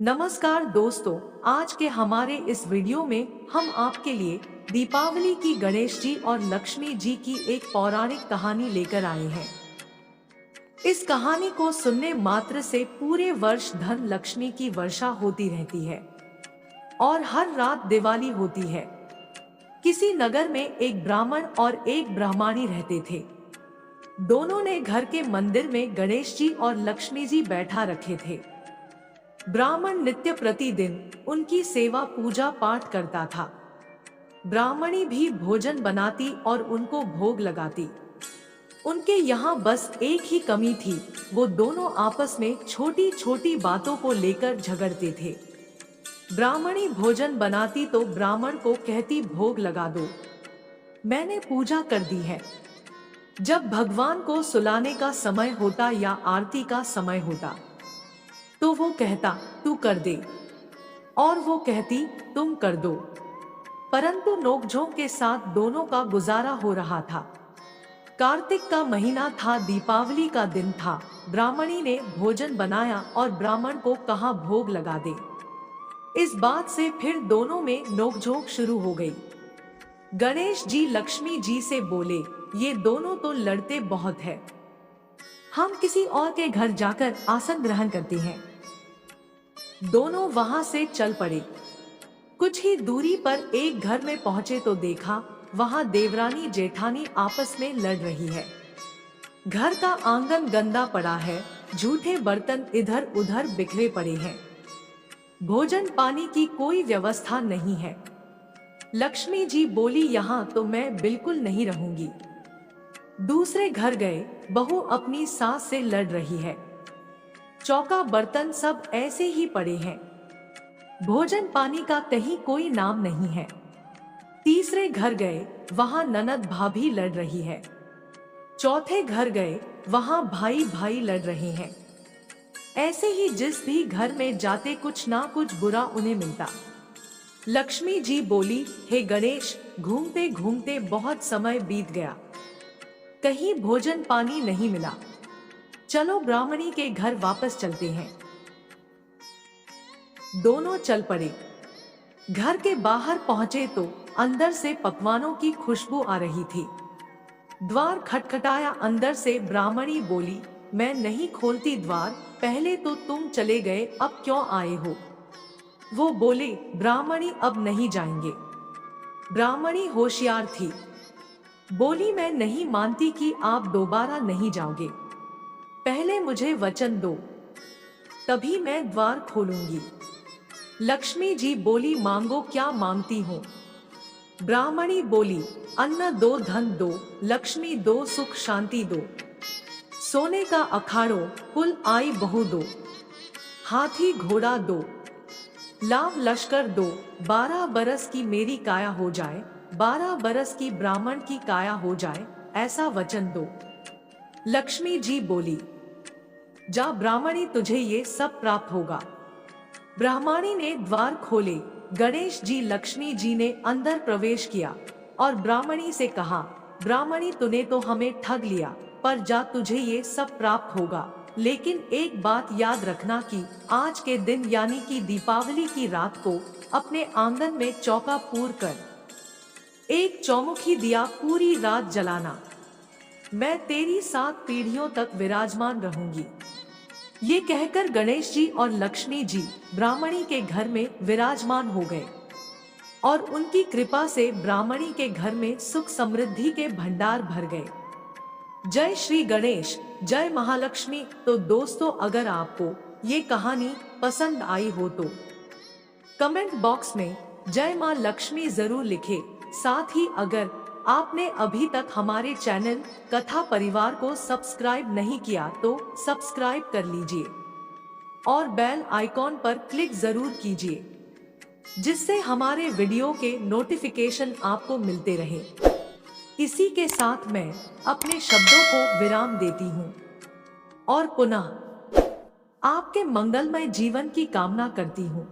नमस्कार दोस्तों, आज के हमारे इस वीडियो में हम आपके लिए दीपावली की गणेश जी और लक्ष्मी जी की एक पौराणिक कहानी लेकर आए हैं। इस कहानी को सुनने मात्र से पूरे वर्ष धन लक्ष्मी की वर्षा होती रहती है और हर रात दिवाली होती है। किसी नगर में एक ब्राह्मण और एक ब्राह्मणी रहते थे। दोनों ने घर के मंदिर में गणेश जी और लक्ष्मी जी बैठा रखे थे। ब्राह्मण नित्य प्रतिदिन उनकी सेवा पूजा पाठ करता था। ब्राह्मणी भी भोजन बनाती और उनको भोग लगाती। उनके यहाँ बस एक ही कमी थी, वो दोनों आपस में छोटी छोटी बातों को लेकर झगड़ते थे। ब्राह्मणी भोजन बनाती तो ब्राह्मण को कहती भोग लगा दो, मैंने पूजा कर दी है। जब भगवान को सुलाने का समय होता या आरती का समय होता तो वो कहता तू कर दे, और वो कहती तुम कर दो। परंतु नोकझोंक के साथ दोनों का गुजारा हो रहा था। कार्तिक का महीना था, दीपावली का दिन था। ब्राह्मणी ने भोजन बनाया और ब्राह्मण को कहा भोग लगा दे। इस बात से फिर दोनों में नोकझोंक शुरू हो गई। गणेश जी लक्ष्मी जी से बोले, ये दोनों तो लड़ते बहुत है, हम किसी और के घर जाकर आसन ग्रहण करते हैं। दोनों वहां से चल पड़े। कुछ ही दूरी पर एक घर में पहुंचे तो देखा वहां देवरानी जेठानी आपस में लड़ रही है। घर का आंगन गंदा पड़ा है, झूठे बर्तन इधर उधर बिखरे पड़े हैं। भोजन पानी की कोई व्यवस्था नहीं है। लक्ष्मी जी बोली, यहाँ तो मैं बिल्कुल नहीं रहूंगी। दूसरे घर गए, बहू अपनी सास से लड़ रही है। चौका बर्तन सब ऐसे ही पड़े हैं। भोजन पानी का कहीं कोई नाम नहीं है। तीसरे घर गए, वहां ननद भाभी लड़ रही है। चौथे घर गए, वहां भाई भाई लड़ रहे हैं। ऐसे ही जिस भी घर में जाते कुछ ना कुछ बुरा उन्हें मिलता। लक्ष्मी जी बोली, हे गणेश, घूमते घूमते बहुत समय बीत गया, कहीं भोजन पानी नहीं मिला। चलो ब्राह्मणी के घर वापस चलते हैं। दोनों चल पड़े। घर के बाहर पहुंचे तो अंदर से पकवानों की खुशबू आ रही थी। द्वार खटखटाया, अंदर से ब्राह्मणी बोली, मैं नहीं खोलती द्वार, पहले तो तुम चले गए, अब क्यों आए हो? वो बोले, ब्राह्मणी अब नहीं जाएंगे। ब्राह्मणी होशियार थी, बोली, मैं नहीं मानती कि आप दोबारा नहीं जाओगे। पहले मुझे वचन दो, तभी मैं द्वार खोलूंगी। लक्ष्मी जी बोली, मांगो, क्या मांगती हो? ब्राह्मणी बोली, अन्न दो, धन दो, लक्ष्मी दो, सुख शांति दो, सोने का अखाड़ो, कुल आई बहू दो, हाथी घोड़ा दो, लाव लश्कर दो, 12 बरस की मेरी काया हो जाए, 12 बरस की ब्राह्मण की काया हो जाए, ऐसा वचन दो। लक्ष्मी जी बोली, जा ब्राह्मणी, तुझे ये सब प्राप्त होगा। ब्राह्मणी ने द्वार खोले। गणेश जी लक्ष्मी जी ने अंदर प्रवेश किया और ब्राह्मणी से कहा, ब्राह्मणी, तूने तो हमें ठग लिया, पर जा, तुझे ये सब प्राप्त होगा। लेकिन एक बात याद रखना कि आज के दिन यानी कि दीपावली की रात को अपने आंगन में चौका पूर कर एक चौमुखी दिया पूरी रात जलाना। मैं तेरी 7 पीढ़ियों तक विराजमान रहूंगी। ये कहकर गणेश जी और लक्ष्मी जी ब्राह्मणी के घर में विराजमान हो गए और उनकी कृपा से ब्राह्मणी के घर में सुख समृद्धि के भंडार भर गए। जय श्री गणेश, जय महालक्ष्मी। तो दोस्तों, अगर आपको ये कहानी पसंद आई हो तो कमेंट बॉक्स में जय मां लक्ष्मी जरूर लिखें। साथ ही अगर आपने अभी तक हमारे चैनल कथा परिवार को सब्सक्राइब नहीं किया तो सब्सक्राइब कर लीजिए और बेल आइकॉन पर क्लिक जरूर कीजिए, जिससे हमारे वीडियो के नोटिफिकेशन आपको मिलते रहे। इसी के साथ मैं अपने शब्दों को विराम देती हूँ और पुनः आपके मंगलमय जीवन की कामना करती हूँ।